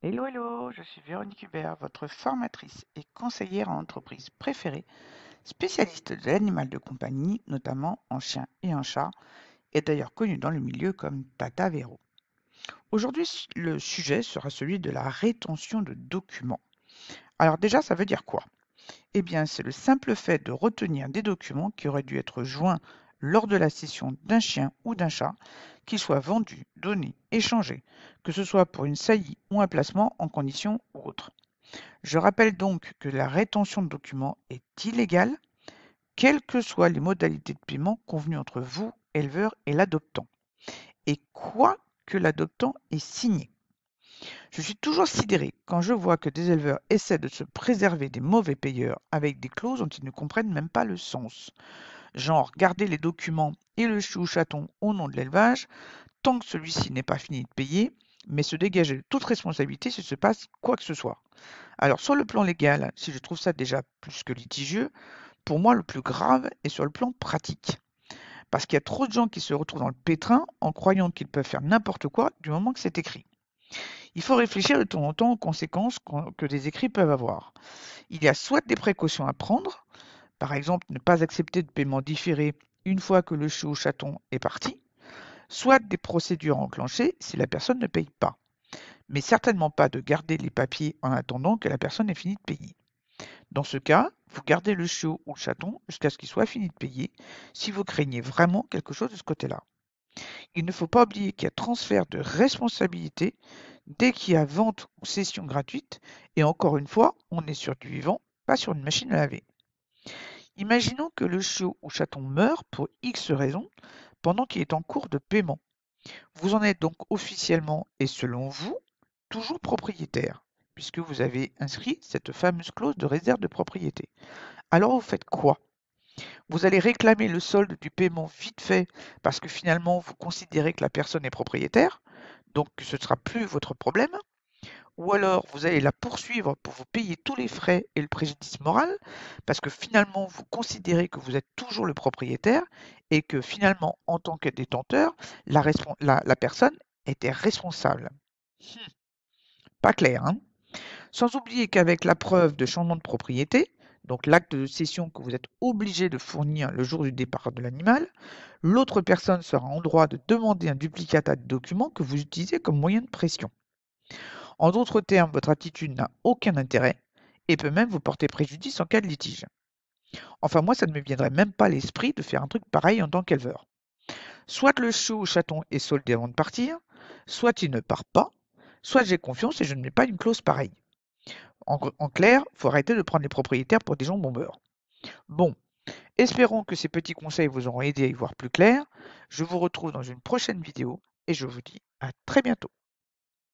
Hello, hello, je suis Véronique Hubert, votre formatrice et conseillère en entreprise préférée, spécialiste de l'animal de compagnie, notamment en chien et en chat, et d'ailleurs connue dans le milieu comme Tata Véro. Aujourd'hui, le sujet sera celui de la rétention de documents. Alors déjà, ça veut dire quoi? Eh bien, c'est le simple fait de retenir des documents qui auraient dû être joints lors de la cession d'un chien ou d'un chat, qu'ils soient vendus, donnés, échangés, que ce soit pour une saillie ou un placement en conditions ou autres. Je rappelle donc que la rétention de documents est illégale, quelles que soient les modalités de paiement convenues entre vous, éleveur, et l'adoptant, et quoi que l'adoptant ait signé. Je suis toujours sidéré quand je vois que des éleveurs essaient de se préserver des mauvais payeurs avec des clauses dont ils ne comprennent même pas le sens. Genre garder les documents et le chou chaton au nom de l'élevage tant que celui-ci n'est pas fini de payer, mais se dégager de toute responsabilité s'il se passe quoi que ce soit. Alors sur le plan légal, si je trouve ça déjà plus que litigieux, pour moi le plus grave est sur le plan pratique. Parce qu'il y a trop de gens qui se retrouvent dans le pétrin en croyant qu'ils peuvent faire n'importe quoi du moment que c'est écrit. Il faut réfléchir de temps en temps aux conséquences que des écrits peuvent avoir. Il y a soit des précautions à prendre, par exemple ne pas accepter de paiement différé une fois que le chou ou chaton est parti, soit des procédures enclenchées si la personne ne paye pas, mais certainement pas de garder les papiers en attendant que la personne ait fini de payer. Dans ce cas, vous gardez le chiot ou le chaton jusqu'à ce qu'il soit fini de payer, si vous craignez vraiment quelque chose de ce côté-là. Il ne faut pas oublier qu'il y a transfert de responsabilité dès qu'il y a vente ou cession gratuite, et encore une fois, on est sur du vivant, pas sur une machine à laver. Imaginons que le chiot ou chaton meurt pour X raisons pendant qu'il est en cours de paiement. Vous en êtes donc officiellement et selon vous toujours propriétaire, puisque vous avez inscrit cette fameuse clause de réserve de propriété. Alors vous faites quoi? Vous allez réclamer le solde du paiement vite fait parce que finalement vous considérez que la personne est propriétaire, donc ce ne sera plus votre problème. Ou alors vous allez la poursuivre pour vous payer tous les frais et le préjudice moral parce que finalement vous considérez que vous êtes toujours le propriétaire et que finalement en tant que détenteur, la personne était responsable. Pas clair, hein? Sans oublier qu'avec la preuve de changement de propriété, donc l'acte de cession que vous êtes obligé de fournir le jour du départ de l'animal, l'autre personne sera en droit de demander un duplicata de document que vous utilisez comme moyen de pression. En d'autres termes, votre attitude n'a aucun intérêt et peut même vous porter préjudice en cas de litige. Enfin, moi, ça ne me viendrait même pas à l'esprit de faire un truc pareil en tant qu'éleveur. Soit le chiot ou chaton est soldé avant de partir, soit il ne part pas, soit j'ai confiance et je ne mets pas une clause pareille. En clair, faut arrêter de prendre les propriétaires pour des gens bombeurs. Bon, espérons que ces petits conseils vous auront aidé à y voir plus clair. Je vous retrouve dans une prochaine vidéo et je vous dis à très bientôt.